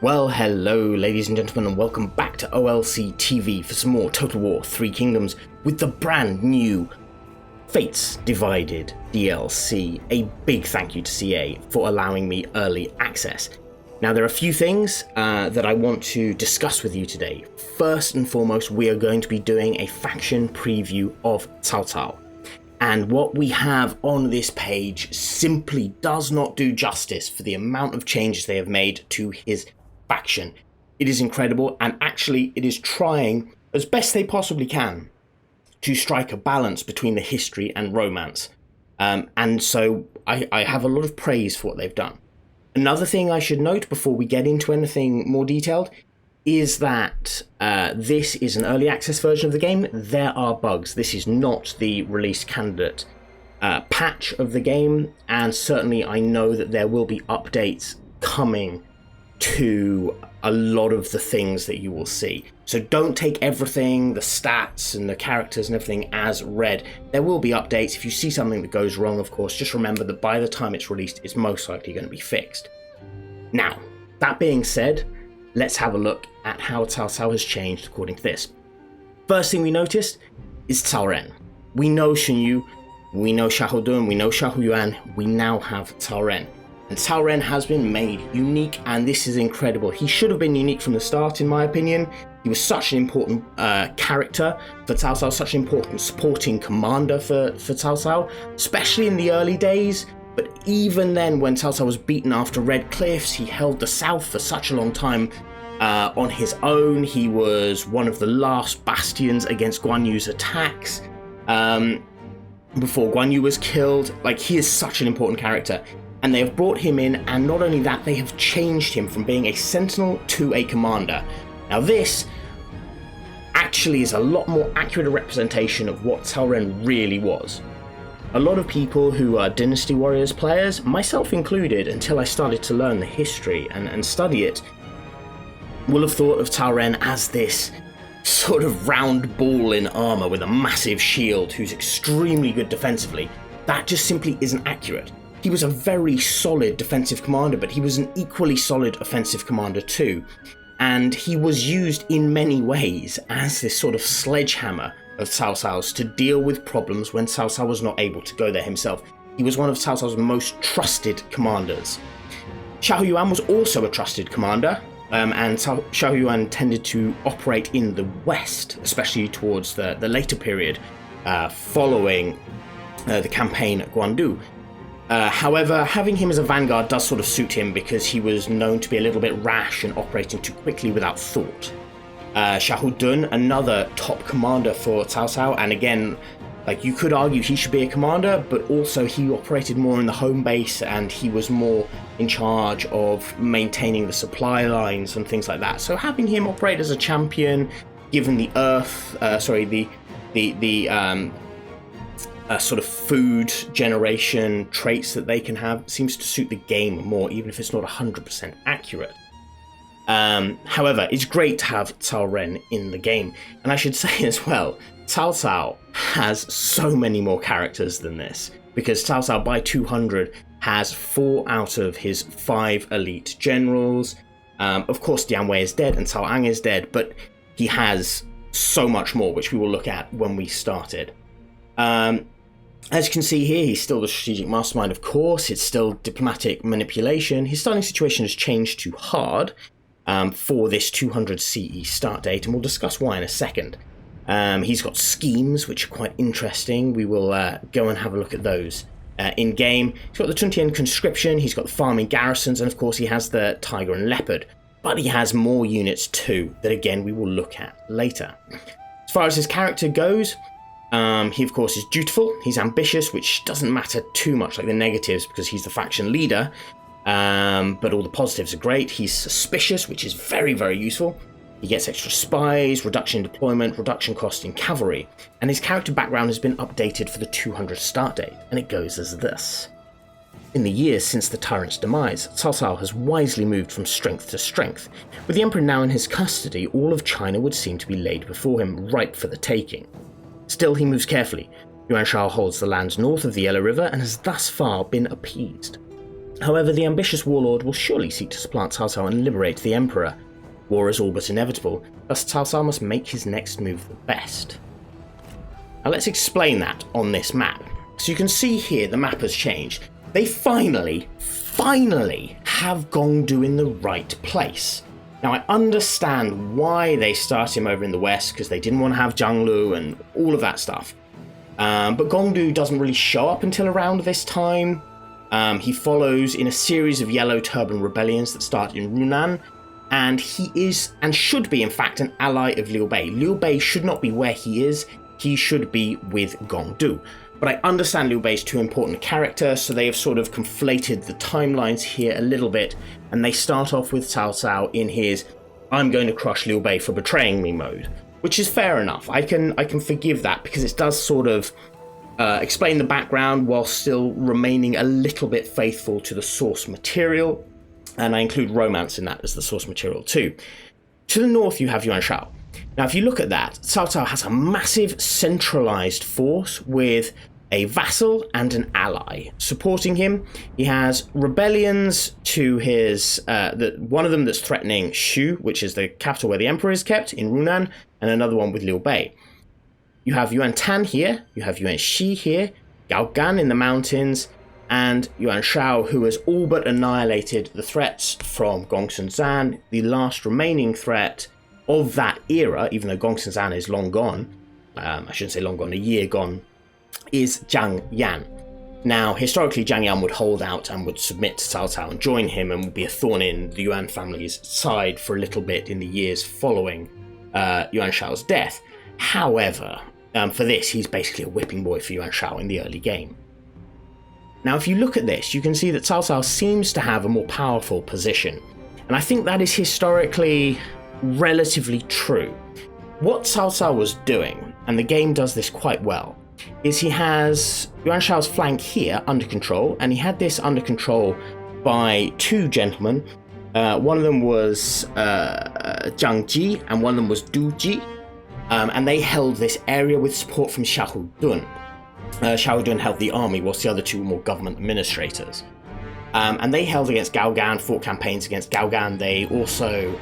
Well, hello ladies and gentlemen, and welcome back to OLC TV for some more Total War 3 Kingdoms with the brand new Fates Divided DLC. A big thank you to CA for allowing me early access. Now there are a few things that I want to discuss with you today. First and foremost, we are going to be doing a faction preview of Cao Cao. And what we have on this page simply does not do justice for the amount of changes they have made to his faction. It is incredible, and actually it is trying as best they possibly can to strike a balance between the history and romance. And so I have a lot of praise for what they've done. Another thing I should note before we get into anything more detailed is that this is an early access version of the game. There are bugs. This is not the release candidate patch of the game, and certainly I know that there will be updates coming to a lot of the things that you will see. So don't take everything, the stats and the characters and everything as read. There will be updates. If you see something that goes wrong, of course, just remember that by the time it's released, it's most likely going to be fixed. Now, that being said, let's have a look at how Cao Cao has changed according to this. First thing we noticed is Cao Ren. We know Xun Yu, we know Xiahou Dun, we know Xiahou Yuan, we now have Cao Ren. And Cao Ren has been made unique, and this is incredible. He should have been unique from the start, in my opinion. He was such an important character for Cao Cao, such an important supporting commander for Cao Cao, especially in the early days. But even then, when Cao Cao was beaten after Red Cliffs, he held the south for such a long time on his own. He was one of the last bastions against Guan Yu's attacks before Guan Yu was killed. Like, he is such an important character. And they have brought him in, and not only that, they have changed him from being a sentinel to a commander. Now this actually is a lot more accurate a representation of what Cao Ren really was. A lot of people who are Dynasty Warriors players, myself included, until I started to learn the history and study it, will have thought of Cao Ren as this sort of round ball in armor with a massive shield who's extremely good defensively. That just simply isn't accurate. He was a very solid defensive commander, but he was an equally solid offensive commander too. And he was used in many ways as this sort of sledgehammer of Cao Cao's to deal with problems when Cao Cao was not able to go there himself. He was one of Cao Cao's most trusted commanders. Xiahou Yuan was also a trusted commander, and Xiahou Yuan tended to operate in the west, especially towards the later period following the campaign at Guandu. However, having him as a vanguard does sort of suit him because he was known to be a little bit rash and operating too quickly without thought. Xiahou Dun, another top commander for Cao Cao, and again, like, you could argue he should be a commander, but also he operated more in the home base and he was more in charge of maintaining the supply lines and things like that. So having him operate as a champion, given the sort of food generation traits that they can have, seems to suit the game more, even if it's not 100% accurate. However, it's great to have Cao Ren in the game. And I should say as well, Cao Cao has so many more characters than this, because Cao Cao by 200 has 4 out of his 5 elite generals. Of course, Dian Wei is dead and Cao Ang is dead, but he has so much more, which we will look at when we started. As you can see here, he's still the strategic mastermind, of course. It's still diplomatic manipulation. His starting situation has changed to hard for this 200 CE start date, and we'll discuss why in a second. He's got schemes, which are quite interesting. We will go and have a look at those in game. He's got the Tuntian conscription, he's got the farming garrisons, and of course he has the tiger and leopard. But he has more units too, that again we will look at later. As far as his character goes, he of course is dutiful, he's ambitious, which doesn't matter too much like the negatives because he's the faction leader, but all the positives are great. He's suspicious, which is very, very useful. He gets extra spies, reduction in deployment, reduction cost in cavalry, and his character background has been updated for the 200 start date, and it goes as this. In the years since the tyrant's demise, Cao Cao has wisely moved from strength to strength. With the emperor now in his custody, all of China would seem to be laid before him, ripe for the taking. Still, he moves carefully. Yuan Shao holds the lands north of the Yellow River and has thus far been appeased. However, the ambitious warlord will surely seek to supplant Cao Cao and liberate the emperor. War is all but inevitable, thus Cao Cao must make his next move the best. Now let's explain that on this map. So you can see here the map has changed. They finally have Gongdu in the right place. Now I understand why they started him over in the west, because they didn't want to have Zhanglu and all of that stuff. But Gongdu doesn't really show up until around this time. He follows in a series of yellow turban rebellions that start in Runan, and he is, and should be in fact, an ally of Liu Bei. Liu Bei should not be where he is, he should be with Gongdu. But I understand Liu Bei's too important a character, so they have sort of conflated the timelines here a little bit, and they start off with Cao Cao in his "I'm going to crush Liu Bei for betraying me" mode, which is fair enough. I can forgive that, because it does sort of explain the background while still remaining a little bit faithful to the source material, and I include romance in that as the source material too. To the north you have Yuan Shao. Now if you look at that, Cao Cao has a massive centralized force with a vassal and an ally supporting him. He has rebellions to his, one of them that's threatening Shu, which is the capital where the emperor is kept, in Runan, and another one with Liu Bei. You have Yuan Tan here, you have Yuan Shi here, Gao Gan in the mountains, and Yuan Shao, who has all but annihilated the threats from Gongsun Zan, the last remaining threat of that era, even though Gongsun Zan is long gone, I shouldn't say long gone, a year gone, is Zhang Yan. Now, historically, Zhang Yan would hold out and would submit to Cao Cao and join him, and would be a thorn in the Yuan family's side for a little bit in the years following Yuan Shao's death. However, for this, he's basically a whipping boy for Yuan Shao in the early game. Now, if you look at this, you can see that Cao Cao seems to have a more powerful position, and I think that is historically relatively true. What Cao Cao was doing, and the game does this quite well, is he has Yuan Shao's flank here under control, and he had this under control by two gentlemen. One of them was Zhang Ji, and one of them was Du Ji, and they held this area with support from Xiahou Dun. Xiahou Dun held the army, whilst the other two were more government administrators. And they held against Gao Gan, fought campaigns against Gao Gan. They also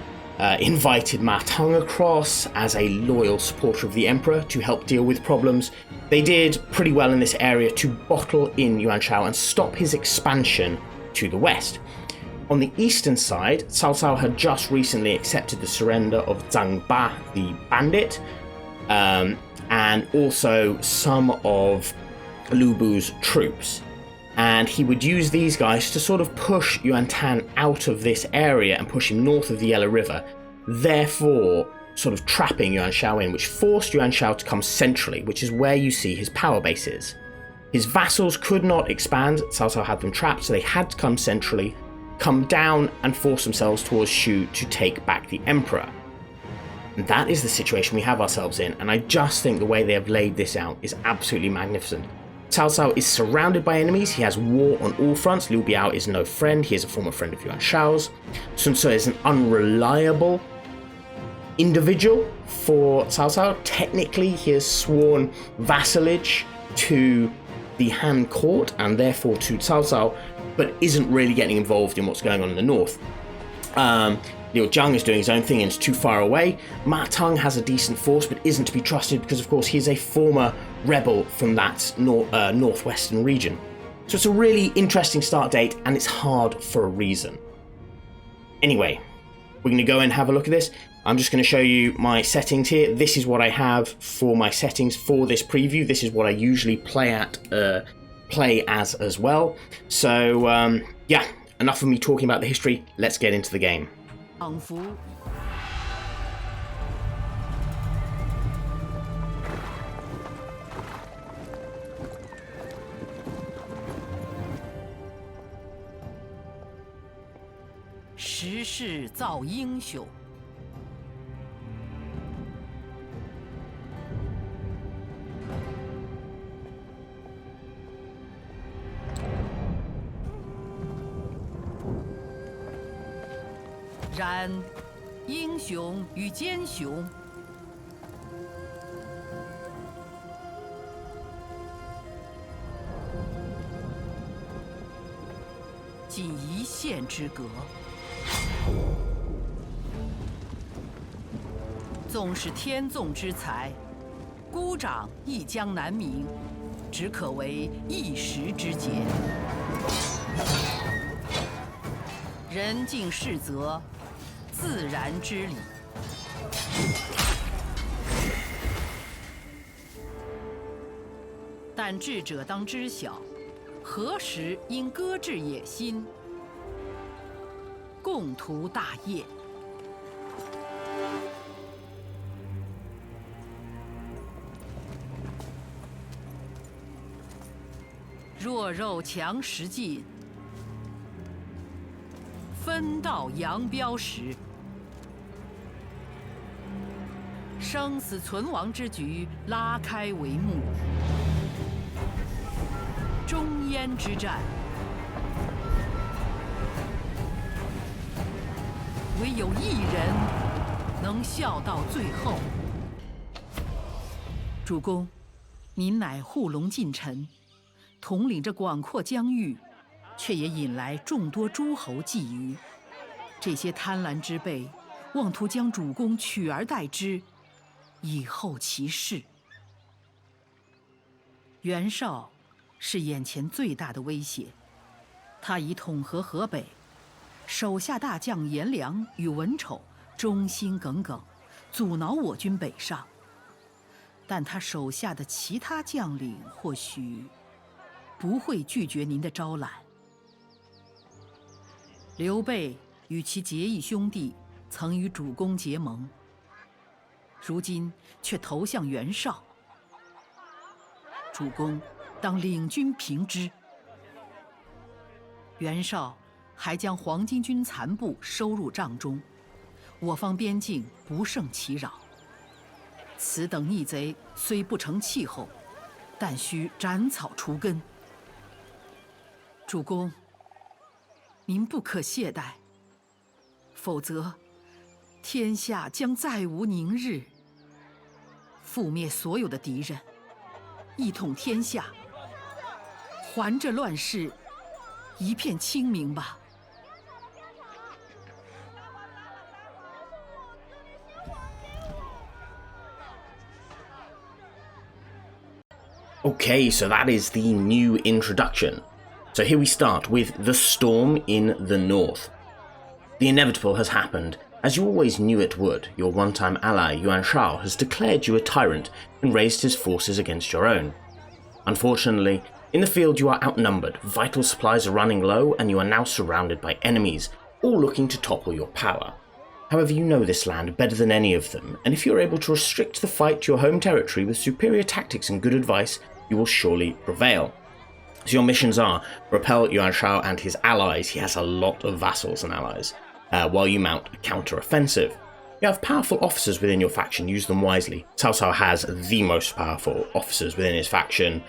invited Ma Teng across as a loyal supporter of the emperor to help deal with problems. They did pretty well in this area to bottle in Yuan Shao and stop his expansion to the west. On the eastern side, Cao Cao had just recently accepted the surrender of Zhang Ba, the bandit, and also some of Lu Bu's troops. And he would use these guys to sort of push Yuan Tan out of this area and push him north of the Yellow River, therefore sort of trapping Yuan Shao in, which forced Yuan Shao to come centrally, which is where you see his power base is. His vassals could not expand, Cao Cao had them trapped, so they had to come centrally, come down and force themselves towards Shu to take back the emperor. And that is the situation we have ourselves in, and I just think the way they have laid this out is absolutely magnificent. Cao Cao is surrounded by enemies, he has war on all fronts. Liu Biao is no friend, he is a former friend of Yuan Shao's. Sun Ce is an unreliable individual for Cao Cao. Technically, he has sworn vassalage to the Han court and therefore to Cao Cao, but isn't really getting involved in what's going on in the north. Liu Zhang is doing his own thing and is too far away. Ma Teng has a decent force but isn't to be trusted because, of course, he's a former rebel from that northwestern region. So it's a really interesting start date, and it's hard for a reason. Anyway, we're going to go and have a look at this. I'm just going to show you my settings here. This is what I have for my settings for this preview. This is what I usually play as well. So yeah, enough of me talking about the history. Let's get into the game. 仿佛 时势造英雄。然，英雄与奸雄，仅一线之隔。纵是天纵之才，孤掌亦将难鸣，只可为一时之杰。人尽事则，自然之理。但智者当知晓，何时应搁置野心，共图大业。弱肉强食尽，分道扬镳时。生死存亡之局拉开帷幕，终焉之战，唯有一人能笑到最后。主公，您乃护龙近臣，统领着广阔疆域，却也引来众多诸侯觊觎。这些贪婪之辈，妄图将主公取而代之，以后其事。袁绍是眼前最大的威胁，他已统合河北，手下大将颜良与文丑忠心耿耿，阻挠我军北上。但他手下的其他将领或许不会拒绝您的招揽。刘备与其结义兄弟曾与主公结盟，如今却投向袁绍，主公当领军平之。袁绍还将黄巾军残部收入帐中，我方边境不胜其扰。此等逆贼虽不成气候，但需斩草除根。主公，您不可懈怠，否则天下将再无宁日。覆灭所有的敌人，一统天下，还这乱世一片清明吧。Okay, so that is the new introduction. So here we start with the storm in the north. The inevitable has happened. As you always knew it would, your one-time ally Yuan Shao has declared you a tyrant and raised his forces against your own. Unfortunately, in the field you are outnumbered, vital supplies are running low, and you are now surrounded by enemies, all looking to topple your power. However, you know this land better than any of them, and if you are able to restrict the fight to your home territory with superior tactics and good advice, you will surely prevail. So your missions are repel Yuan Shao and his allies. He has a lot of vassals and allies, while you mount a counter-offensive. You have powerful officers within your faction, use them wisely. Cao Cao has the most powerful officers within his faction.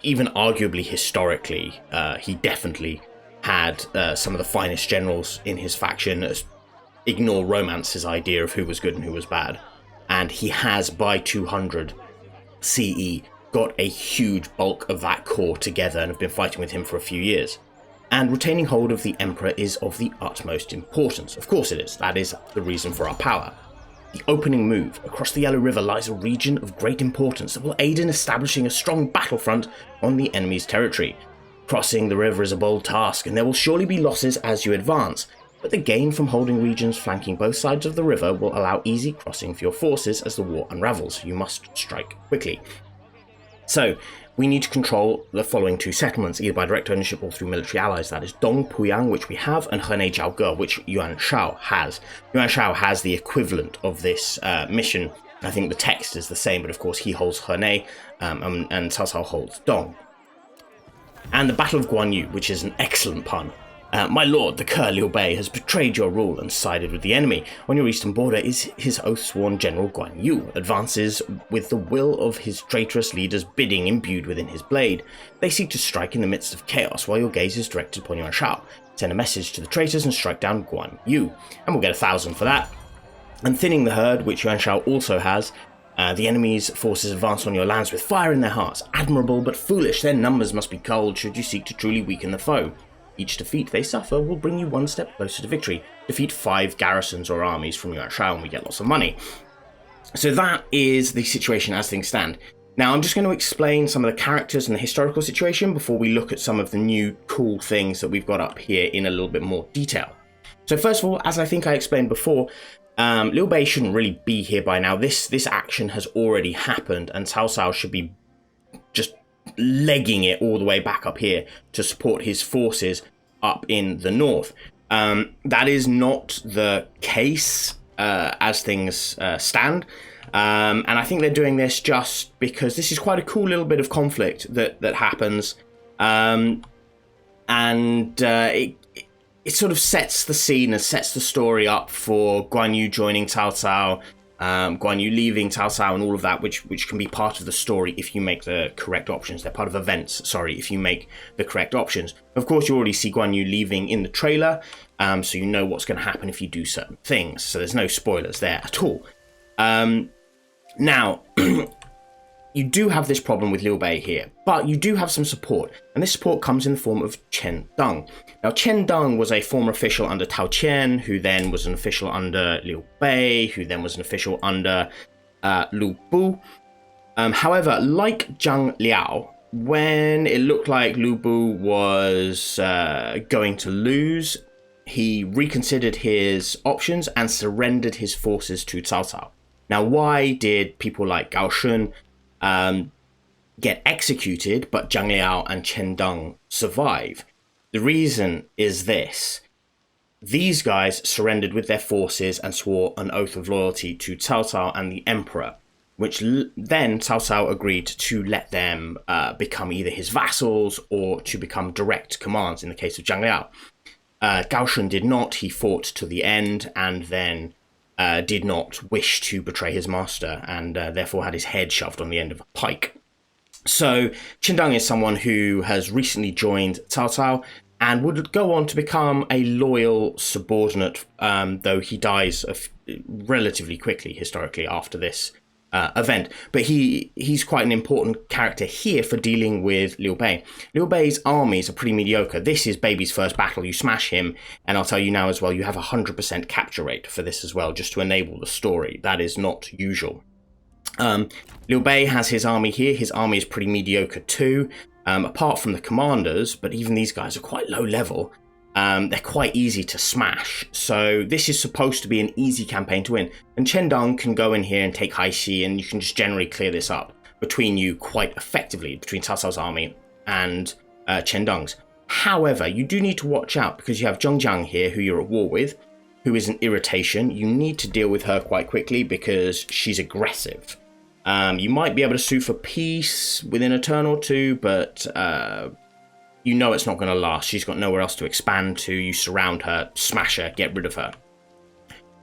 Even arguably historically, he definitely had some of the finest generals in his faction. Ignore Romance's idea of who was good and who was bad. And he has, by 200 CE, got a huge bulk of that core together and have been fighting with him for a few years. And retaining hold of the Emperor is of the utmost importance. Of course it is. That is the reason for our power. The opening move. Across the Yellow River lies a region of great importance that will aid in establishing a strong battlefront on the enemy's territory. Crossing the river is a bold task, and there will surely be losses as you advance, but the gain from holding regions flanking both sides of the river will allow easy crossing for your forces as the war unravels. You must strike quickly. So, we need to control the following two settlements, either by direct ownership or through military allies. That is Dong Puyang, which we have, and Hene Jiaoge, which Yuan Shao has. Yuan Shao has the equivalent of this mission. I think the text is the same, but of course he holds Hene, and Cao Cao holds Dong. And the Battle of Guan Yu, which is an excellent pun. My lord, the Ke Liu Bei, has betrayed your rule and sided with the enemy. On your eastern border is his oath-sworn general Guan Yu, advances with the will of his traitorous leader's bidding imbued within his blade. They seek to strike in the midst of chaos while your gaze is directed upon Yuan Shao. Send a message to the traitors and strike down Guan Yu, and we'll get 1,000 for that. And thinning the herd, which Yuan Shao also has. The enemy's forces advance on your lands with fire in their hearts. Admirable but foolish, their numbers must be culled should you seek to truly weaken the foe. Each defeat they suffer will bring you one step closer to victory. Defeat 5 garrisons or armies from Yuan Shao and we get lots of money. So that is the situation as things stand. Now I'm just going to explain some of the characters and the historical situation before we look at some of the new cool things that we've got up here in a little bit more detail. So first of all, as I think I explained before, Liu Bei shouldn't really be here by now. This action has already happened and Cao Cao should be just legging it all the way back up here to support his forces up in the north. That is not the case as things stand. And I think they're doing this just because this is quite a cool little bit of conflict that happens. It sort of sets the scene and sets the story up for Guan Yu joining Cao Cao, Guan Yu leaving Cao Cao and all of that, which can be part of the story if you make the correct options. They're part of events, sorry, if you make the correct options. Of course, you already see Guan Yu leaving in the trailer, so you know what's going to happen if you do certain things. So there's no spoilers there at all. Now, you do have this problem with Liu Bei here, but you do have some support, and this support comes in the form of Chen Deng. Now, Chen Deng was a former official under Tao Qian, who then was an official under Liu Bei, who then was an official under Lu Bu. However, like Zhang Liao, when it looked like Lu Bu was going to lose, he reconsidered his options and surrendered his forces to Cao Cao. Now, why did people like Gao Shun get executed, but Zhang Liao and Chen Deng survive? The reason is this. These guys surrendered with their forces and swore an oath of loyalty to Cao Cao and the emperor, which then Cao Cao agreed to let them become either his vassals or to become direct commands in the case of Zhang Liao. Gao Shun did not. He fought to the end and then did not wish to betray his master and therefore had his head shoved on the end of a pike. So Chen Deng is someone who has recently joined Cao Cao and would go on to become a loyal subordinate, though he dies relatively quickly historically after this event. But he's quite an important character here for dealing with Liu Bei. Liu Bei's armies are pretty mediocre. This is Baby's first battle. You smash him, and I'll tell you now as well, you have a 100% capture rate for this as well, just to enable the story. That is not usual. Liu Bei has his army here. His army is pretty mediocre too, apart from the commanders, but even these guys are quite low level. They're quite easy to smash, so this is supposed to be an easy campaign to win. And Chen Deng can go in here and take Haixi, and you can just generally clear this up between you quite effectively, between Cao Cao's army and Chen Deng's. However, you do need to watch out because you have Zheng Jiang here, who you're at war with, who is an irritation. You need to deal with her quite quickly because she's aggressive. You might be able to sue for peace within a turn or two, but you know it's not going to last. She's got nowhere else to expand to. You surround her, smash her, get rid of her.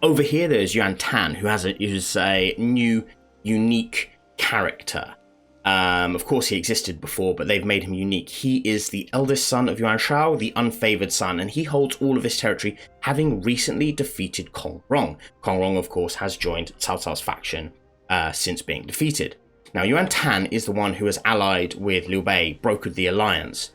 Over here, there's Yuan Tan, who is a new, unique character. Of course, he existed before, but they've made him unique. He is the eldest son of Yuan Shao, the unfavored son, and he holds all of this territory, having recently defeated Kong Rong. Kong Rong, of course, has joined Cao Cao's faction since being defeated. Now, Yuan Tan is the one who has allied with Liu Bei, brokered the alliance.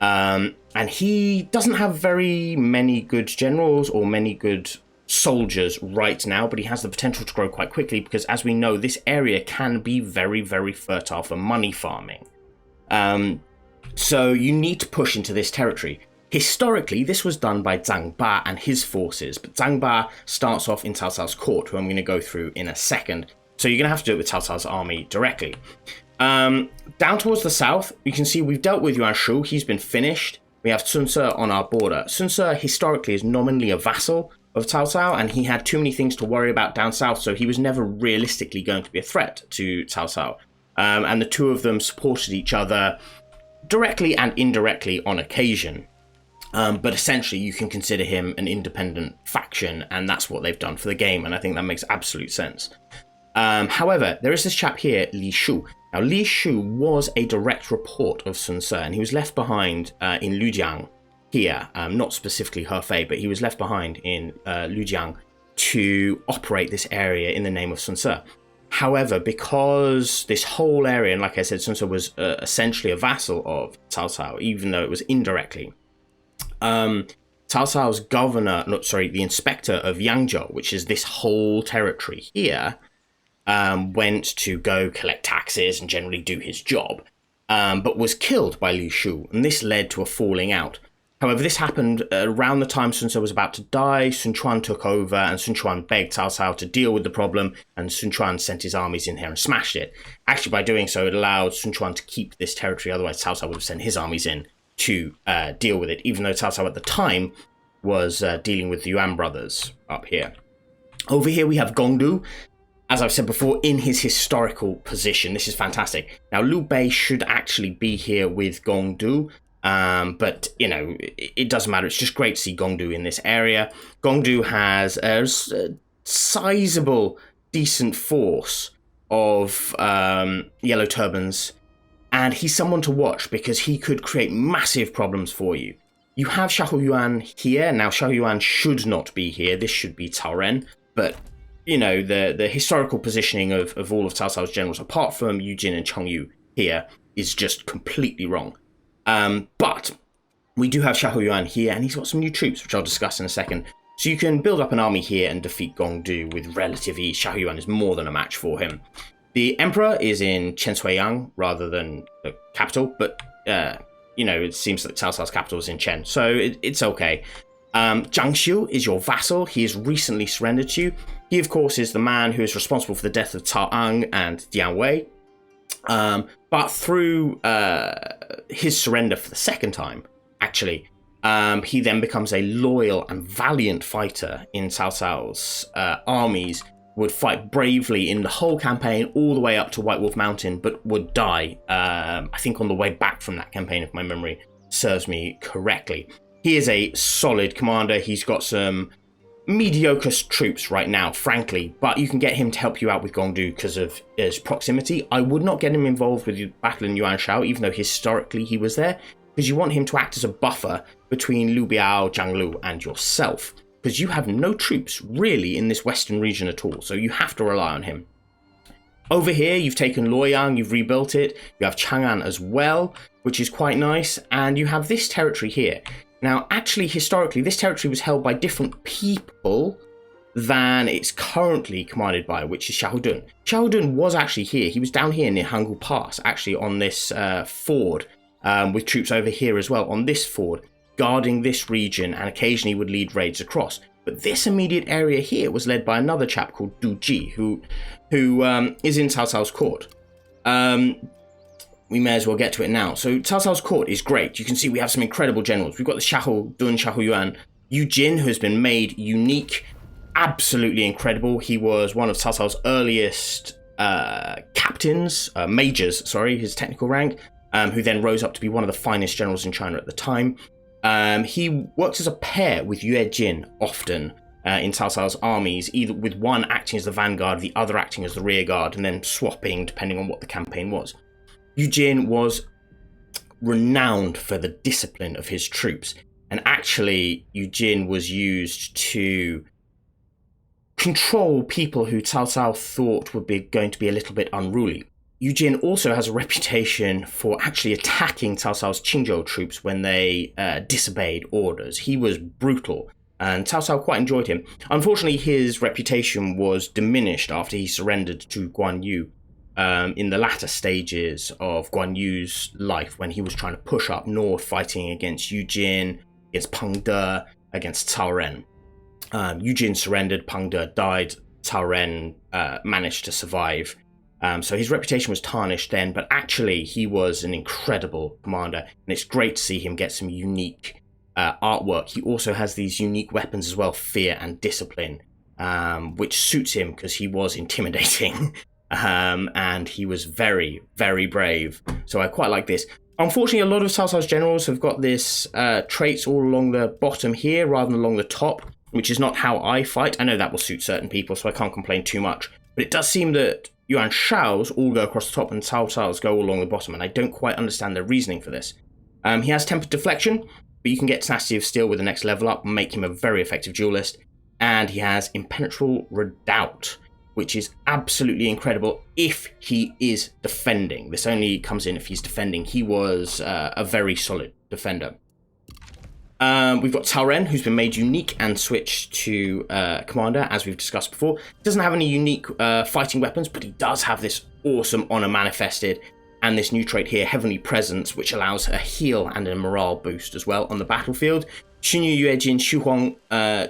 And he doesn't have very many good generals or many good soldiers right now, but he has the potential to grow quite quickly because, as we know, this area can be very, very fertile for money farming. So you need to push into this territory. Historically, this was done by Zhang Ba and his forces, but Zhang Ba starts off in Cao Cao's court, who I'm going to go through in a second. So you're going to have to do it with Cao Cao's army directly. Down towards the south, you can see we've dealt with Yuan Shu. He's been finished. We have Sun Ce on our border. Sun Ce historically is nominally a vassal of Cao Cao, and he had too many things to worry about down south, so he was never realistically going to be a threat to Cao Cao. And the two of them supported each other directly and indirectly on occasion. But essentially, you can consider him an independent faction, and that's what they've done for the game, and I think that makes absolute sense. However, there is this chap here, Li Shu. Now, Li Shu was a direct report of Sun Ce, and he was left behind in Lujiang here, not specifically Hefei, but he was left behind in Lujiang to operate this area in the name of Sun Ce. However, because this whole area, and like I said, Sun Ce was essentially a vassal of Cao Cao, even though it was indirectly, Cao Cao's the inspector of Yangzhou, which is this whole territory here, went to go collect taxes and generally do his job, but was killed by Li Shu, and this led to a falling out. However, this happened around the time Sun Ce was about to die. Sun Quan took over, and Sun Quan begged Cao Cao to deal with the problem, and Sun Quan sent his armies in here and smashed it. Actually, by doing so, it allowed Sun Quan to keep this territory, otherwise Cao Cao would have sent his armies in to deal with it, even though Cao Cao at the time was dealing with the Yuan brothers up here. Over here we have Gongdu, as I've said before, in his historical position. This is fantastic. Now, Liu Bei should actually be here with Gongdu, but, you know, it doesn't matter. It's just great to see Gongdu in this area. Gongdu has a sizable, decent force of yellow turbans, and he's someone to watch because he could create massive problems for you. You have Xiahou Yuan here. Now, Xiahou Yuan should not be here. This should be Cao Ren, but, you know, the historical positioning of all of Cao Cao's generals, apart from Yu Jin and Cheng Yu here, is just completely wrong. But we do have Xiahou Yuan here, and he's got some new troops, which I'll discuss in a second. So you can build up an army here and defeat Gongdu with relative ease. Xiahou Yuan is more than a match for him. The emperor is in Chen rather than the capital, but, you know, it seems that Cao Cao's capital is in Chen, so it's okay. Zhang Xiu is your vassal. He has recently surrendered to you. He, of course, is the man who is responsible for the death of Cao Ang and Dian Wei. But through his surrender for the second time, actually, he then becomes a loyal and valiant fighter in Cao Cao's armies, would fight bravely in the whole campaign all the way up to White Wolf Mountain, but would die, I think, on the way back from that campaign, if my memory serves me correctly. He is a solid commander. He's got some mediocre troops right now, frankly, but you can get him to help you out with Gongdu because of his proximity. I would not get him involved with the battle in Yuanshao, even though historically he was there, because you want him to act as a buffer between Liu Biao, Zhang Lu, and yourself, because you have no troops really in this western region at all, so you have to rely on him. Over here, you've taken Luoyang, you've rebuilt it, you have Chang'an as well, which is quite nice, and you have this territory here. Now, actually, historically, this territory was held by different people than it's currently commanded by, which is Xiahou Dun. Xiahou Dun was actually here. He was down here near Hangul Pass, actually on this ford, with troops over here as well, on this ford, guarding this region, and occasionally would lead raids across. But this immediate area here was led by another chap called Du Ji, who is in Cao Cao's court. We may as well get to it now. So Cao Cao's court is great. You can see we have some incredible generals. We've got the Xiahou Dun, Xiahou Yuan, Yu Jin, who has been made unique, absolutely incredible. He was one of Cao Cao's earliest majors, his technical rank, who then rose up to be one of the finest generals in China at the time. He works as a pair with Yue Jin often in Cao Cao's armies, either with one acting as the vanguard, the other acting as the rear guard, and then swapping depending on what the campaign was. Yu Jin was renowned for the discipline of his troops, and actually Yu Jin was used to control people who Cao Cao thought would be going to be a little bit unruly. Yu Jin also has a reputation for actually attacking Cao Cao's Qingzhou troops when they disobeyed orders. He was brutal, and Cao Cao quite enjoyed him. Unfortunately, his reputation was diminished after he surrendered to Guan Yu in the latter stages of Guan Yu's life, when he was trying to push up north, fighting against Yu Jin, against Peng De, against Cao Ren. Yu Jin surrendered, Peng De died, Cao Ren managed to survive. So his reputation was tarnished then, but actually he was an incredible commander, and it's great to see him get some unique artwork. He also has these unique weapons as well, fear and discipline, which suits him because he was intimidating. And he was very, very brave. So I quite like this. Unfortunately, a lot of Cao Cao's generals have got this traits all along the bottom here rather than along the top, which is not how I fight. I know that will suit certain people, so I can't complain too much. But it does seem that Yuan Shao's all go across the top and Cao Cao's go all along the bottom, and I don't quite understand their reasoning for this. He has tempered deflection, but you can get tenacity of steel with the next level up and make him a very effective duelist. And he has impenetrable redoubt, which is absolutely incredible if he is defending. This only comes in if he's defending. He was a very solid defender. We've got Cao Ren, who's been made unique and switched to commander, as we've discussed before. He doesn't have any unique fighting weapons, but he does have this awesome honor manifested and this new trait here, Heavenly Presence, which allows a heal and a morale boost as well on the battlefield. Xunyu Yuejin, Xu Huang,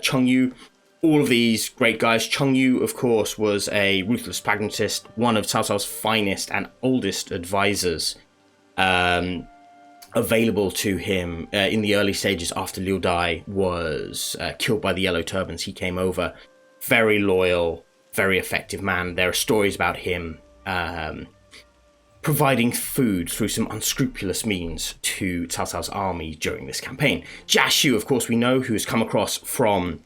Cheng Yu, all of these great guys. Cheng Yu, of course, was a ruthless pragmatist, one of Cao Cao's finest and oldest advisors available to him in the early stages after Liu Dai was killed by the Yellow Turbans. He came over, very loyal, very effective man. There are stories about him providing food through some unscrupulous means to Cao Cao's army during this campaign. Jia Xu, of course, we know, who has come across from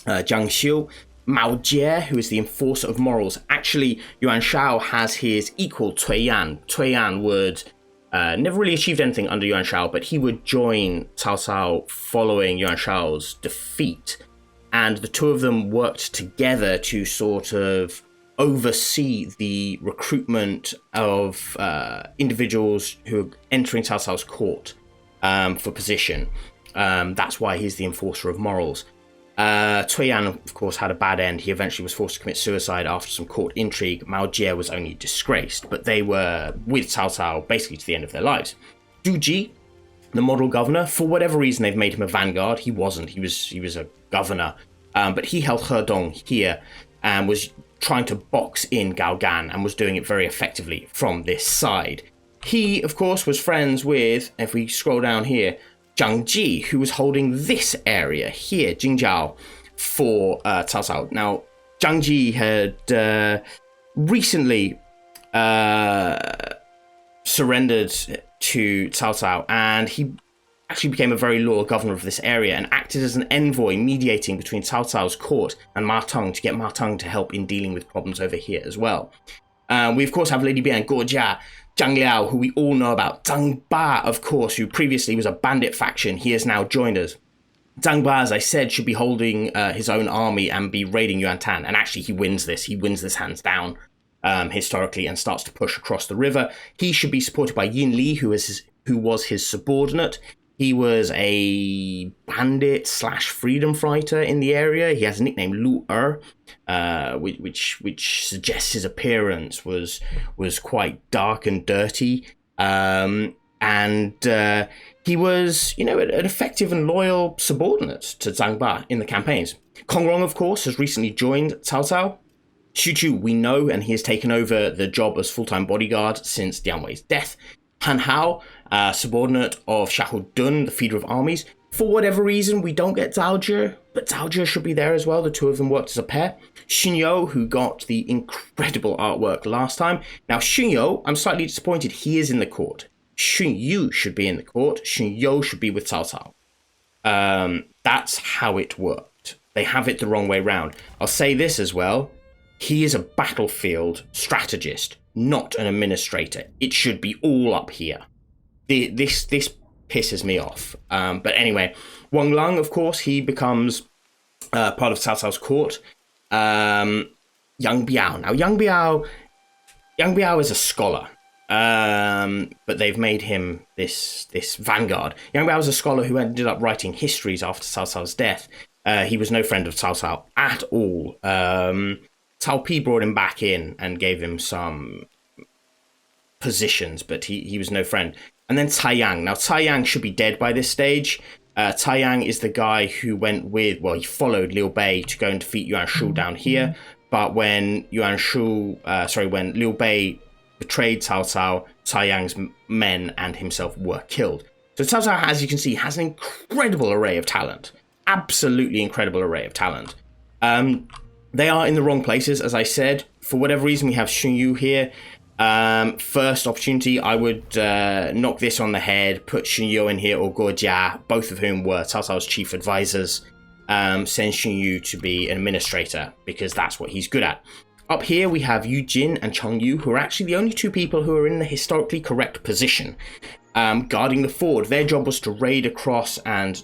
Jiang Xiu. Mao Jie, who is the enforcer of morals. Actually, Yuan Shao has his equal, Cui Yan. Cui Yan would never really achieved anything under Yuan Shao, but he would join Cao Cao following Yuan Shao's defeat. And the two of them worked together to sort of oversee the recruitment of individuals who are entering Cao Cao's court for position. That's why he's the enforcer of morals. Cui Yan, of course, had a bad end. He eventually was forced to commit suicide after some court intrigue. Mao Jie was only disgraced, but they were with Cao Cao basically to the end of their lives. Du Ji, the model governor, for whatever reason they've made him a vanguard. He wasn't. He was a governor, but he held Hedong here and was trying to box in Gao Gan and was doing it very effectively from this side. He, of course, was friends with, if we scroll down here, Zhang Ji, who was holding this area here, Jingjiao, for Cao Cao. Now, Zhang Ji had recently surrendered to Cao Cao, and he actually became a very loyal governor of this area and acted as an envoy mediating between Cao Cao's court and Ma Teng to get Ma Teng to help in dealing with problems over here as well. We, of course, have Lady Bian, Guo Jia, Zhang Liao, who we all know about. Zhang Ba, of course, who previously was a bandit faction. He has now joined us. Zhang Ba, as I said, should be holding his own army and be raiding Yuantan. And actually, he wins this. He wins this hands down historically and starts to push across the river. He should be supported by Yin Li, who was his subordinate. He was a bandit / freedom fighter in the area. He has a nickname, Lu which suggests his appearance was quite dark and dirty. And he was, an effective and loyal subordinate to Zhang Ba in the campaigns. Kong Rong, of course, has recently joined Cao Cao. Xu Chu, we know, and he has taken over the job as full-time bodyguard since Dian Wei's death. Han Hao, subordinate of Xiahou Dun, the feeder of armies. For whatever reason, we don't get Zhao Zhi, but Zhao Zhi should be there as well. The two of them worked as a pair. Xun You, who got the incredible artwork last time. Now, Xun You, I'm slightly disappointed. He is in the court. Xun Yu should be in the court. Xun You should be with Cao Cao. That's how it worked. They have it the wrong way round. I'll say this as well. He is a battlefield strategist, not an administrator. It should be all up here. This pisses me off. But anyway, Wang Lang, of course, he becomes part of Cao Cao's court. Yang Biao. Now, Yang Biao is a scholar, but they've made him this vanguard. Yang Biao is a scholar who ended up writing histories after Cao Cao's death. He was no friend of Cao Cao at all. Cao Pi brought him back in and gave him some positions, but he was no friend. And then Cai Yang. Now, Cai Yang should be dead by this stage. Cai Yang is the guy who he followed Liu Bei to go and defeat Yuan Shu down here. But when when Liu Bei betrayed Cao Cao, Cai Yang's men and himself were killed. So Cao Cao, as you can see, has an incredible array of talent. Absolutely incredible array of talent. They are in the wrong places, as I said. For whatever reason, we have Xun Yu here. First opportunity, I would knock this on the head, put Xun Yu in here, or Guo Jia, both of whom were Cao Cao's chief advisors. Send Xun Yu to be an administrator, because that's what he's good at. Up here, we have Yu Jin and Cheng Yu, who are actually the only two people who are in the historically correct position. Guarding the ford. Their job was to raid across and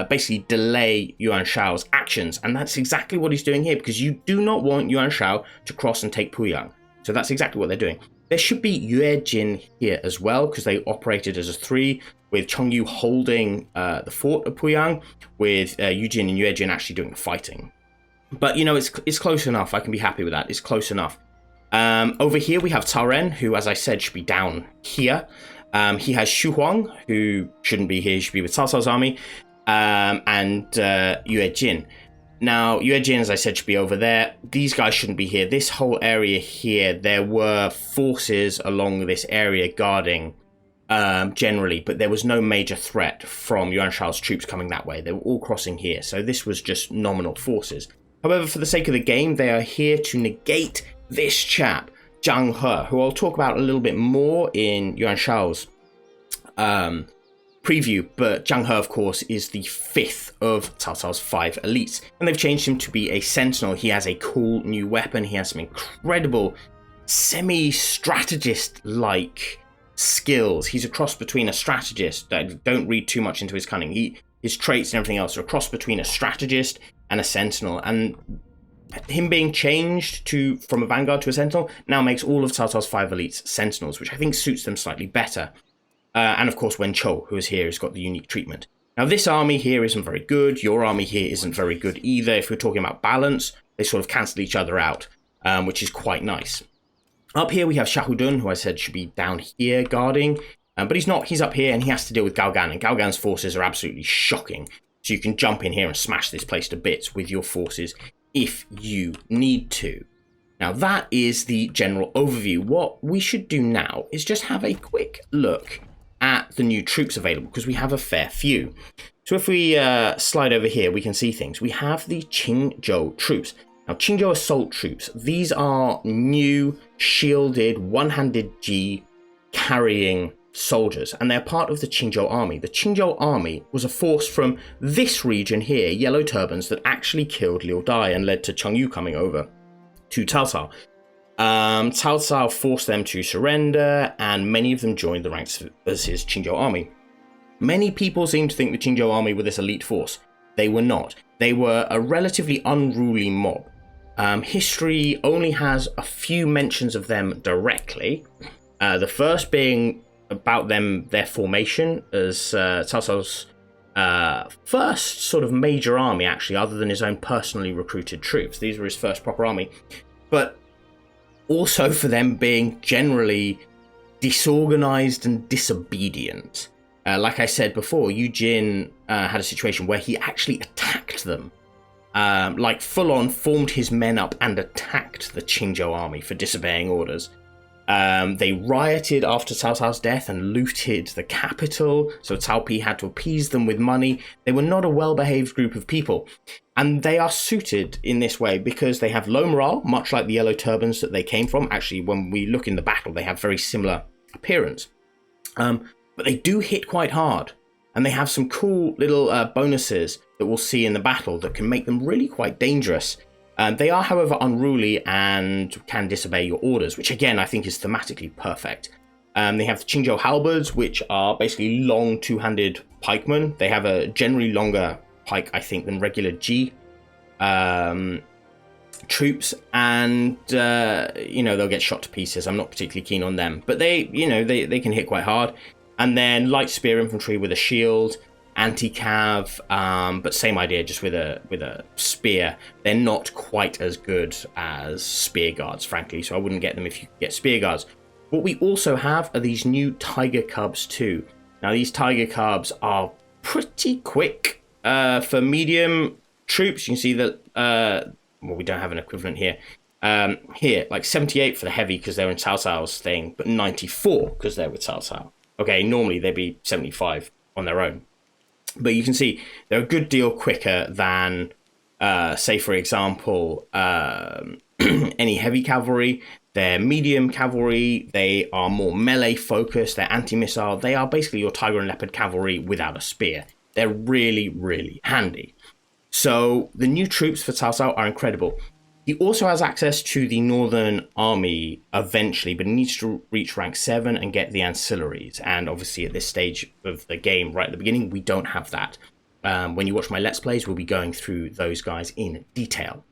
basically delay Yuan Shao's actions. And that's exactly what he's doing here, because you do not want Yuan Shao to cross and take Puyang. So that's exactly what they're doing. There should be Yue Jin here as well, because they operated as a 3, with Chengyu holding the fort of Puyang, with Yujin and Yue Jin actually doing the fighting. But, you know, it's close enough. I can be happy with that. It's close enough. Over here, we have Cao Ren, who, as I said, should be down here. He has Xu Huang, who shouldn't be here. He should be with Cao Cao's army, and Yue Jin. Now, Yue Jin, as I said, should be over there. These guys shouldn't be here. This whole area here, there were forces along this area guarding generally, but there was no major threat from Yuan Shao's troops coming that way. They were all crossing here, so this was just nominal forces. However, for the sake of the game, they are here to negate this chap, Zhang He, who I'll talk about a little bit more in Yuan Shao's preview, but Zhang He, of course, is the 5th of Cao Cao's 5 elites, and they've changed him to be a sentinel. He has a cool new weapon. He has some incredible semi-strategist-like skills. He's a cross between a strategist. Don't read too much into his cunning. His traits and everything else are a cross between a strategist and a sentinel, and him being changed from a vanguard to a sentinel now makes all of Cao Cao's 5 elites sentinels, which I think suits them slightly better. And of course, Wen Chou, who is here, has got the unique treatment. Now, this army here isn't very good. Your army here isn't very good either. If we're talking about balance, they sort of cancel each other out, which is quite nice. Up here, we have Shahudun, who I said should be down here guarding, but he's not. He's up here, and he has to deal with Gao Gan, and Gao Gan's forces are absolutely shocking. So you can jump in here and smash this place to bits with your forces if you need to. Now, that is the general overview. What we should do now is just have a quick look at the new troops available, because we have a fair few. So if we slide over here, we can see things. We have the Qingzhou troops. Now, Qingzhou assault troops, these are new, shielded, one-handed G carrying soldiers, and they're part of the Qingzhou army. The Qingzhou army was a force from this region here, Yellow Turbans, that actually killed Liu Dai and led to Chengyu coming over to Cao Cao. Cao Cao forced them to surrender, and many of them joined the ranks of his Qingzhou army. Many people seem to think the Qingzhou army were this elite force. They were not. They were a relatively unruly mob. History only has a few mentions of them directly. The first being about their formation as Cao Cao's first sort of major army, actually, other than his own personally recruited troops. These were his first proper army. But also for them being generally disorganized and disobedient. Like I said before, Yujin had a situation where he actually attacked them. Like full-on formed his men up and attacked the Qingzhou army for disobeying orders. They rioted after Cao Cao's death and looted the capital, so Cao Pi had to appease them with money. They were not a well-behaved group of people, and they are suited in this way because they have low morale, much like the Yellow Turbans that they came from. Actually, when we look in the battle, they have very similar appearance. But they do hit quite hard, and they have some cool little bonuses that we'll see in the battle that can make them really quite dangerous. They are, however, unruly and can disobey your orders, which again I think is thematically perfect. They have the Qingzhou halberds, which are basically long two-handed pikemen. They have a generally longer pike, I think, than regular G troops, and they'll get shot to pieces. I'm not particularly keen on them, but they can hit quite hard. And then light spear infantry with a shield, anti-cav, but same idea, just with a spear. They're not quite as good as spear guards, frankly, so I wouldn't get them if you could get spear guards. What we also have are these new tiger cubs too. Now, these tiger cubs are pretty quick for medium troops. You can see that we don't have an equivalent here. Here, like 78 for the heavy because they're in Cao Cao's thing, but 94 because they're with Cao Cao. Okay, normally they'd be 75 on their own. But you can see they're a good deal quicker than, say, for example, any heavy cavalry. They're medium cavalry. They are more melee focused. They're anti-missile. They are basically your tiger and leopard cavalry without a spear. They're really, really handy. So the new troops for Cao Cao are incredible. He also has access to the Northern Army eventually, but he needs to reach rank 7 and get the ancillaries. And obviously at this stage of the game, right at the beginning, we don't have that. When you watch my Let's Plays, we'll be going through those guys in detail.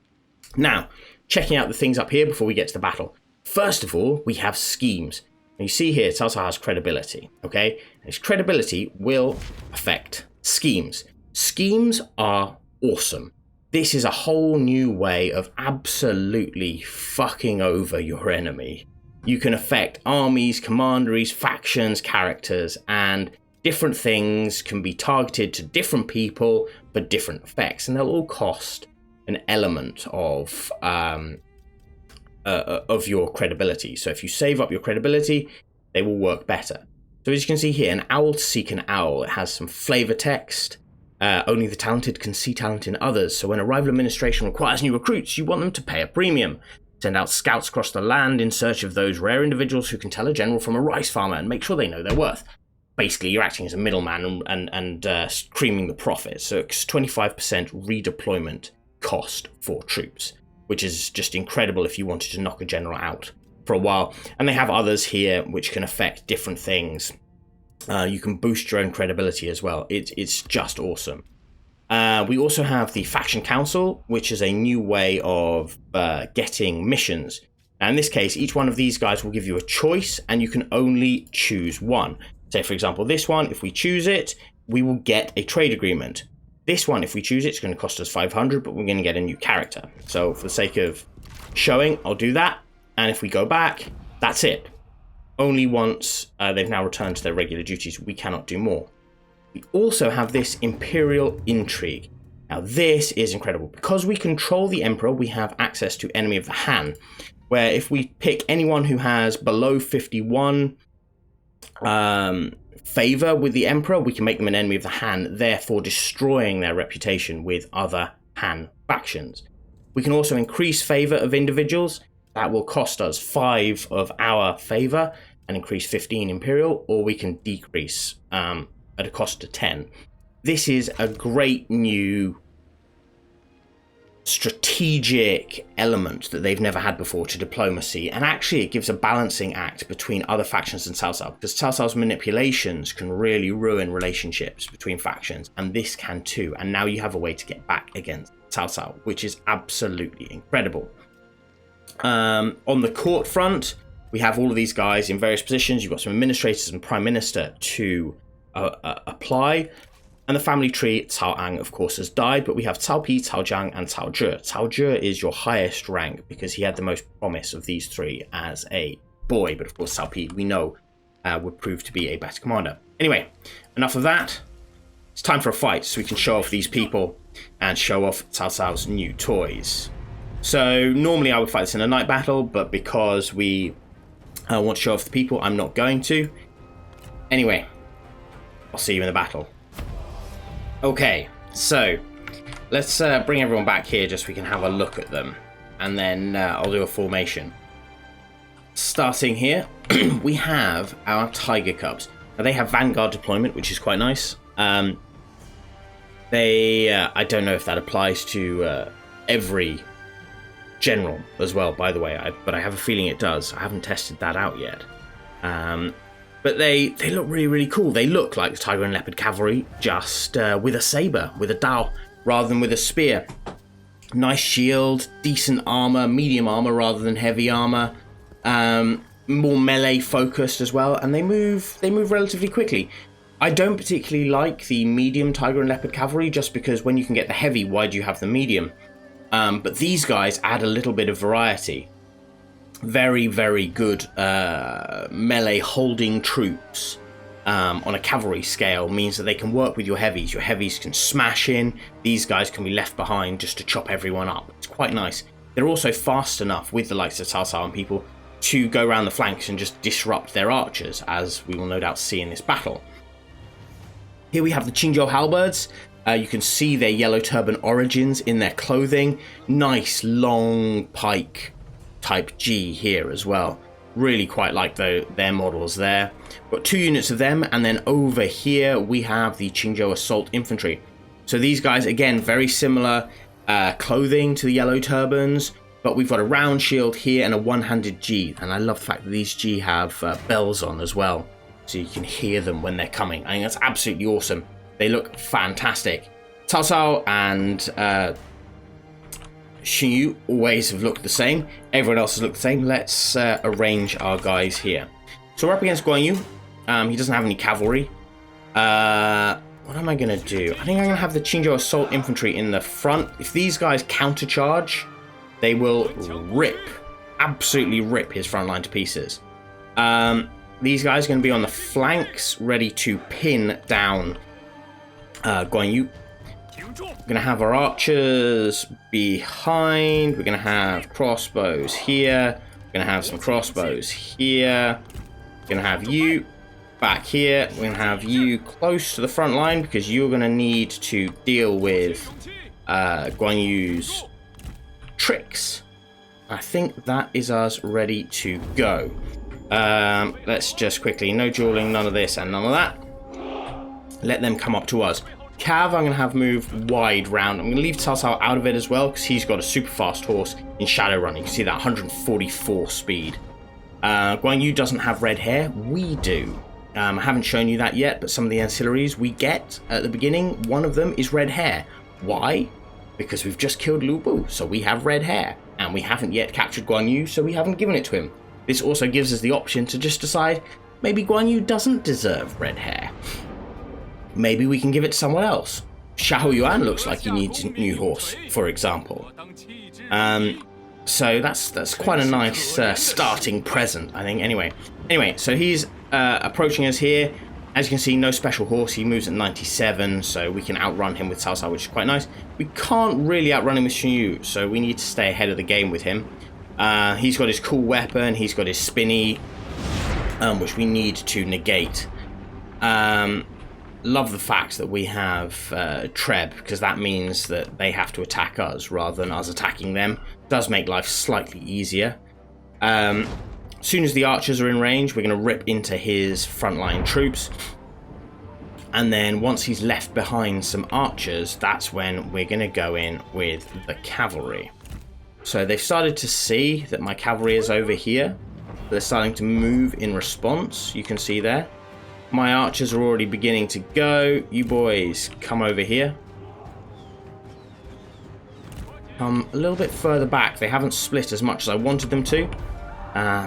Now, checking out the things up here before we get to the battle. First of all, we have schemes. Now you see here, Cao Cao has credibility, okay? And his credibility will affect schemes. Schemes are awesome. This is a whole new way of absolutely fucking over your enemy. You can affect armies, commanderies, factions, characters, and different things can be targeted to different people for different effects, and they'll all cost an element of your credibility. So if you save up your credibility, they will work better. So as you can see here, an owl to seek an owl. It has some flavor text. Only the talented can see talent in others. So when a rival administration requires new recruits, you want them to pay a premium. Send out scouts across the land in search of those rare individuals who can tell a general from a rice farmer and make sure they know their worth. Basically, you're acting as a middleman and creaming the profit. So it's 25% redeployment cost for troops, which is just incredible if you wanted to knock a general out for a while. And they have others here which can affect different things. You can boost your own credibility as well. It's just awesome. We also have the Faction Council, which is a new way of getting missions. Now, in this case, each one of these guys will give you a choice, and you can only choose one. Say, for example, this one, if we choose it, we will get a trade agreement. This one, if we choose it, it's going to cost us 500, but we're going to get a new character. So for the sake of showing, I'll do that. And if we go back, that's it. Only once they've now returned to their regular duties, we cannot do more. We also have this imperial intrigue. Now this is incredible. Because we control the emperor, we have access to enemy of the Han, where if we pick anyone who has below 51 favor with the emperor, we can make them an enemy of the Han, therefore destroying their reputation with other Han factions. We can also increase favor of individuals. That will cost us 5 of our favor and increase 15 imperial, or we can decrease at a cost of 10. This is a great new strategic element that they've never had before to diplomacy, and actually it gives a balancing act between other factions and Cao Cao, because Cao Cao's manipulations can really ruin relationships between factions, and this can too, and now you have a way to get back against Cao Cao, which is absolutely incredible. On the court front, we have all of these guys in various positions. You've got some administrators and prime minister to apply. And the family tree, Cao Ang, of course, has died, but we have Cao Pi, Cao Jiang, and Cao Zhe. Cao Zhe is your highest rank because he had the most promise of these three as a boy, but of course Cao Pi, we know, would prove to be a better commander. Anyway, enough of that. It's time for a fight so we can show off these people and show off Cao Cao's new toys. So normally I would fight this in a night battle, but because we want to show off the people, I'm not going to. Anyway, I'll see you in the battle. Okay, so let's bring everyone back here just so we can have a look at them, and then I'll do a formation. Starting here, we have our Tiger Cubs. Now they have Vanguard deployment, which is quite nice. I don't know if that applies to every general as well, by the way, but I have a feeling it does. I haven't tested that out yet. But they look really, really cool. They look like the Tiger and Leopard cavalry, just with a saber, with a dao, rather than with a spear. Nice shield, decent armor, medium armor rather than heavy armor. More melee focused as well, and they move relatively quickly. I don't particularly like the medium Tiger and Leopard cavalry, just because when you can get the heavy, why do you have the medium? But these guys add a little bit of variety. Very, very good melee holding troops on a cavalry scale means that they can work with your heavies. Your heavies can smash in. These guys can be left behind just to chop everyone up. It's quite nice. They're also fast enough with the likes of Cao Cao and people to go around the flanks and just disrupt their archers, as we will no doubt see in this battle. Here we have the Qingzhou halberds. You can see their yellow turban origins in their clothing. Nice long pike type G here as well. Really quite like their models there. Got 2 units of them, and then over here we have the Qingzhou assault infantry. So these guys, again, very similar clothing to the yellow turbans, but we've got a round shield here and a one-handed G, and I love the fact that these G have bells on as well, so you can hear them when they're coming. I think that's absolutely awesome. They look fantastic. Cao Cao and Xinyu always have looked the same. Everyone else has looked the same. Let's arrange our guys here. So we're up against Guan Yu. He doesn't have any cavalry. What am I going to do? I think I'm going to have the Qingzhou assault infantry in the front. If these guys countercharge, they will absolutely rip his front line to pieces. These guys are going to be on the flanks, ready to pin down Guan Yu. We're going to have our archers behind. We're going to have crossbows here. We're going to have some crossbows here. We're going to have you back here. We're going to have you close to the front line because you're going to need to deal with Guan Yu's tricks. I think that is us ready to go. Let's just quickly, no dueling, none of this and none of that. Let them come up to us. Cav, I'm going to have move wide round. I'm going to leave Cao Cao out of it as well because he's got a super fast horse in Shadowrun. You can see that 144 speed. Guan Yu doesn't have red hair. We do. I haven't shown you that yet, but some of the ancillaries we get at the beginning, one of them is red hair. Why? Because we've just killed Lu Bu, so we have red hair. And we haven't yet captured Guan Yu, so we haven't given it to him. This also gives us the option to just decide maybe Guan Yu doesn't deserve red hair. Maybe we can give it to someone else. Xiahou Yuan looks like he needs a new horse, for example. So that's quite a nice starting present, I think. Anyway, so he's approaching us here. As you can see, no special horse. He moves at 97, so we can outrun him with Cao Cao, which is quite nice. We can't really outrun him with Xinyu, so we need to stay ahead of the game with him. He's got his cool weapon. He's got his spinny, which we need to negate. Love the fact that we have Treb, because that means that they have to attack us rather than us attacking them. Does make life slightly easier. As soon as the archers are in range, we're going to rip into his frontline troops. And then once he's left behind some archers, that's when we're going to go in with the cavalry. So they've started to see that my cavalry is over here. They're starting to move in response. You can see there. My archers are already beginning to go. You boys, come over here. Come a little bit further back. They haven't split as much as I wanted them to.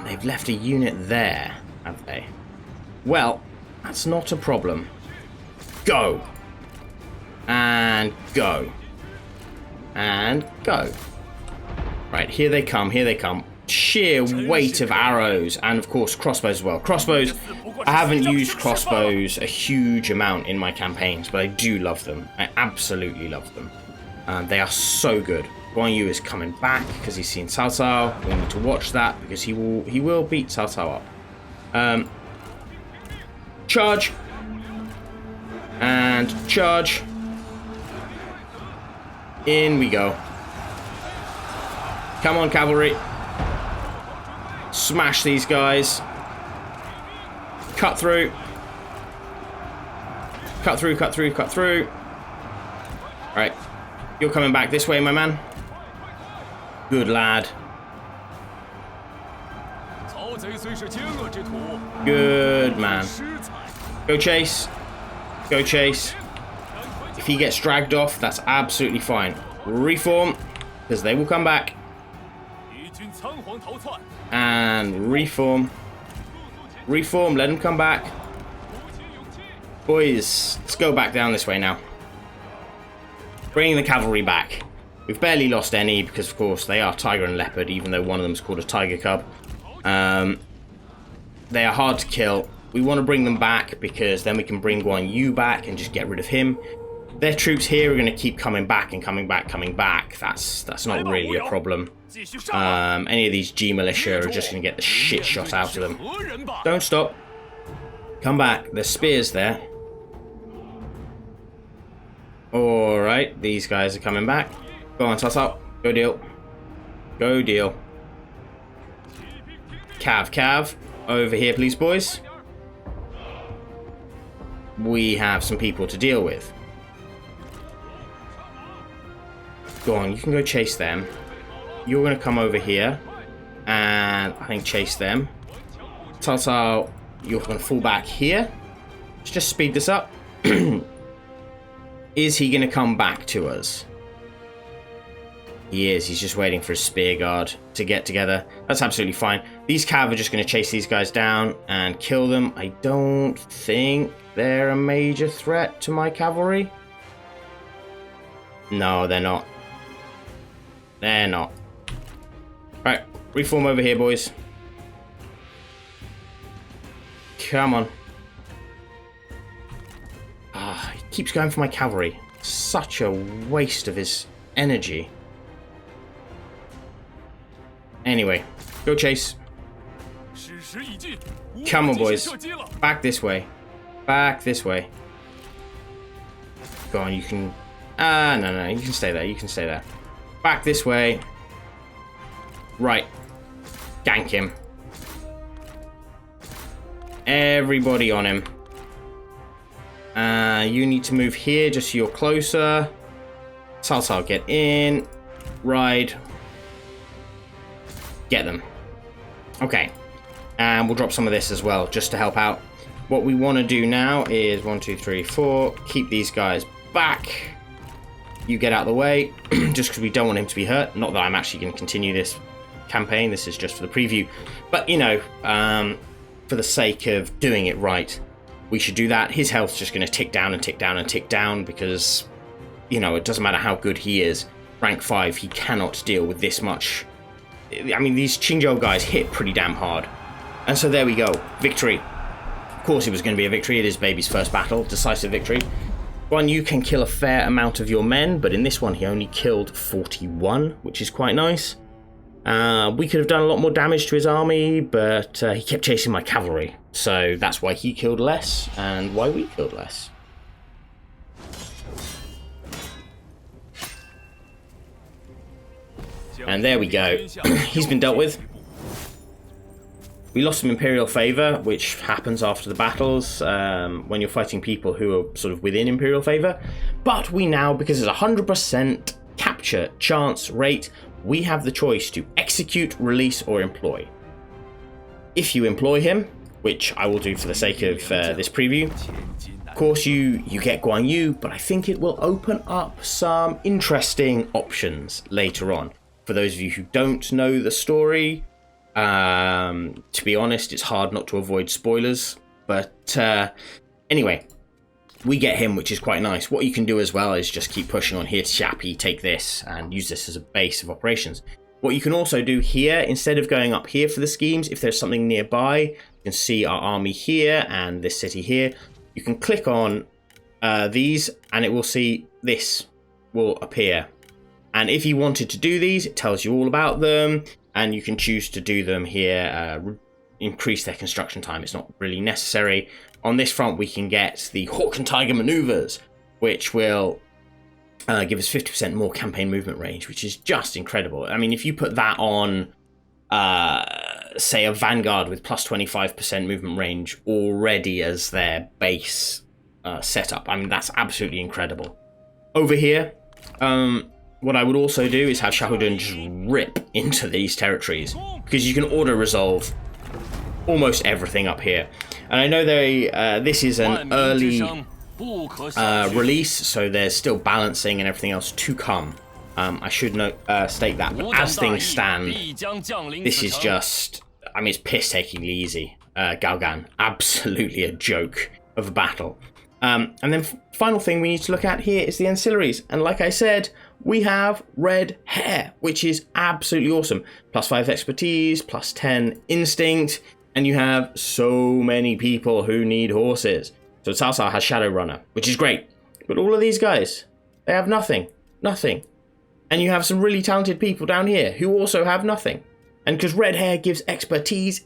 They've left a unit there, have they? Well, that's not a problem. Go. And go. And go. Right, here they come, here they come. Sheer weight of arrows, and of course crossbows as well. Crossbows, I haven't used crossbows a huge amount in my campaigns, but I do love them. I absolutely love them. They are so good. Guan Yu is coming back because he's seen Cao Cao. We need to watch that because he will beat Cao Cao up. Charge. And charge. In we go. Come on, cavalry. Smash these guys. Cut through. Cut through, cut through, cut through. Right. You're coming back this way, my man. Good lad. Good man. Go chase. Go chase. If he gets dragged off, that's absolutely fine. Reform, because they will come back. And reform. Reform, let him come back. Boys, let's go back down this way now. Bringing the cavalry back. We've barely lost any because, of course, they are tiger and leopard, even though one of them is called a tiger cub. They are hard to kill. We want to bring them back because then we can bring Guan Yu back and just get rid of him. Their troops here are going to keep coming back and coming back, coming back. That's not really a problem. Any of these G militia are just going to get the shit shot out of them. Don't stop. Come back. There's spears there. Alright, these guys are coming back. Go on, toss up. Go deal. Go deal. Cav. Over here, please, boys. We have some people to deal with. Go on, you can go chase them. You're going to come over here. And I think chase them. Cao, you're going to fall back here. Let's just speed this up. Is he going to come back to us? He is. He's just waiting for his spear guard to get together. That's absolutely fine. These cav are just going to chase these guys down and kill them. I don't think they're a major threat to my cavalry. No, they're not. They're not. Alright, reform over here, boys. Come on. Ah, he keeps going for my cavalry. Such a waste of his energy. Anyway, go chase. Come on, boys. Back this way. Back this way. Go on, you can... no, you can stay there. You can stay there. Back this way. Right. Gank him. Everybody on him. You need to move here just so you're closer. Cao, get in. Ride. Get them. Okay. And we'll drop some of this as well, just to help out. What we want to do now is 1, 2, 3, 4. Keep these guys back. You get out of the way, just because we don't want him to be hurt. Not that I'm actually going to continue this campaign. This is just for the preview. But, you know, for the sake of doing it right, we should do that. His health's just going to tick down and tick down and tick down because, you know, it doesn't matter how good he is. Rank 5, he cannot deal with this much. I mean, these Qingzhou guys hit pretty damn hard. And so there we go. Victory. Of course it was going to be a victory. It is Baby's first battle. Decisive victory. Guan Yu can kill a fair amount of your men, but in this one he only killed 41, which is quite nice. We could have done a lot more damage to his army, but he kept chasing my cavalry. So that's why he killed less, and why we killed less. And there we go. He's been dealt with. We lost some imperial favor, which happens after the battles when you're fighting people who are sort of within imperial favor. But we now, because it's 100% capture chance rate, we have the choice to execute, release, or employ. If you employ him, which I will do for the sake of this preview, of course you get Guan Yu, but I think it will open up some interesting options later on. For those of you who don't know the story, to be honest, it's hard not to avoid spoilers. But anyway, we get him, which is quite nice. What you can do as well is just keep pushing on here to Shapi, take this, and use this as a base of operations. What you can also do here, instead of going up here for the schemes, if there's something nearby, you can see our army here and this city here. You can click on these, and it will see this will appear. And if you wanted to do these, it tells you all about them, and you can choose to do them here, increase their construction time. It's not really necessary. On this front, we can get the Hawk and Tiger maneuvers, which will give us 50% more campaign movement range, which is just incredible. I mean, if you put that on, say, a Vanguard with plus 25% movement range already as their base setup, I mean, that's absolutely incredible. Over here, what I would also do is have Shahudun just rip into these territories, because you can auto-resolve almost everything up here. And I know this is an early release, so there's still balancing and everything else to come. I should state that, but as things stand, this is just, I mean, it's piss-takingly easy. Gaogan, absolutely a joke of a battle. And then final thing we need to look at here is the ancillaries. And like I said, we have red hair, which is absolutely awesome. Plus 5 expertise, plus 10 instinct, and you have so many people who need horses. So Cao Cao has Shadow Runner, which is great. But all of these guys, they have nothing. Nothing. And you have some really talented people down here who also have nothing. And because red hair gives expertise,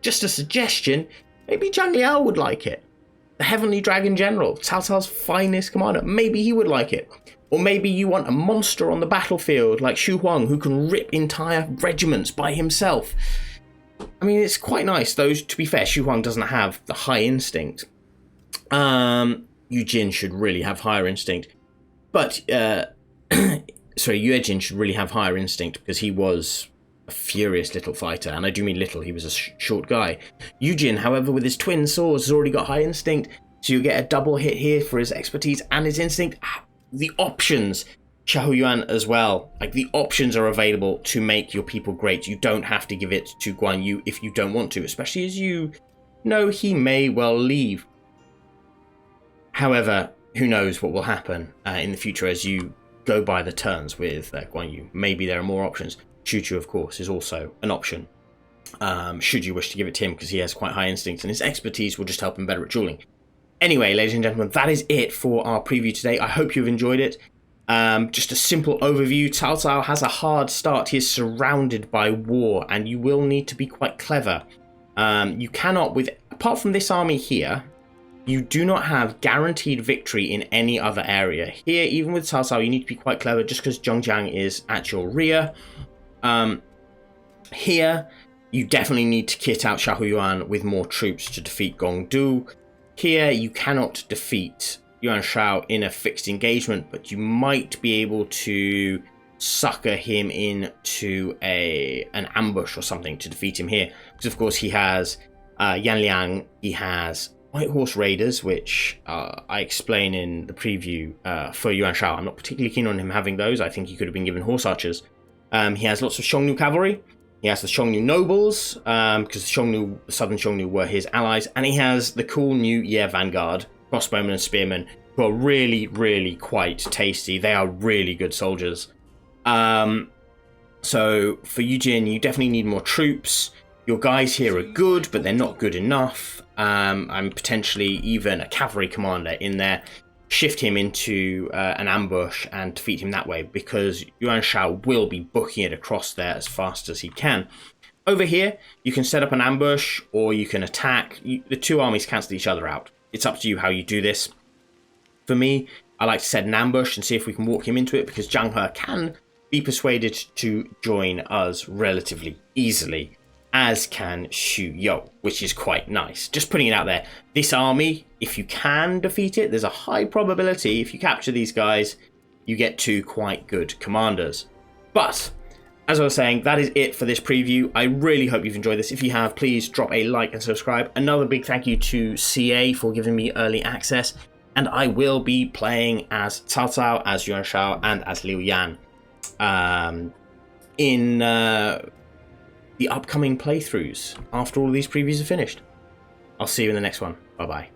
just a suggestion, maybe Zhang Liao would like it. The Heavenly Dragon General, Cao Cao's finest commander, maybe he would like it. Or maybe you want a monster on the battlefield like Xu Huang who can rip entire regiments by himself. I mean, it's quite nice, though. To be fair, Xu Huang doesn't have the high instinct. Yu Jin should really have higher instinct. But, sorry, Yue Jin should really have higher instinct because he was a furious little fighter. And I do mean little, he was a short guy. Yu Jin, however, with his twin swords, has already got high instinct. So you get a double hit here for his expertise and his instinct. The options Xiahou Yuan as well. Like, the options are available to make your people great. You don't have to give it to Guan Yu if you don't want to, especially as you know he may well leave. However, who knows what will happen in the future as you go by the turns with Guan Yu. Maybe there are more options. Chu, of course, is also an option, should you wish to give it to him, because he has quite high instincts and his expertise will just help him better at dueling. Anyway, ladies and gentlemen, that is it for our preview today. I hope you've enjoyed it. Just a simple overview. Cao Cao has a hard start. He is surrounded by war, and you will need to be quite clever. You cannot, apart from this army here, you do not have guaranteed victory in any other area. Here, even with Cao Cao, you need to be quite clever just because Zhongjiang is at your rear. Here, you definitely need to kit out Xiahou Yuan with more troops to defeat Gongdu. Here, you cannot defeat Yuan Shao in a fixed engagement, but you might be able to sucker him into an ambush or something to defeat him here. Because, of course, he has Yanliang, he has White Horse Raiders, which I explain in the preview for Yuan Shao. I'm not particularly keen on him having those. I think he could have been given Horse Archers. He has lots of Xiongnu cavalry. He has the Xiongnu nobles, because the southern Xiongnu were his allies. And he has the cool new Ye Vanguard, crossbowmen and spearmen, who are really, really quite tasty. They are really good soldiers. So for Yujin, you definitely need more troops. Your guys here are good, but they're not good enough. And potentially even a cavalry commander in there. Shift him into an ambush and defeat him that way, because Yuan Shao will be booking it across there as fast as he can. Over here, you can set up an ambush or you can attack. The two armies cancel each other out. It's up to you how you do this. For me, I like to set an ambush and see if we can walk him into it, because Zhang He can be persuaded to join us relatively easily, as can Xu You, which is quite nice. Just putting it out there. This army, if you can defeat it, there's a high probability if you capture these guys, you get two quite good commanders. But, as I was saying, that is it for this preview. I really hope you've enjoyed this. If you have, please drop a like and subscribe. Another big thank you to CA for giving me early access. And I will be playing as Cao Cao, as Yuan Shao, and as Liu Yan in the upcoming playthroughs after all of these previews are finished. I'll see you in the next one. Bye-bye.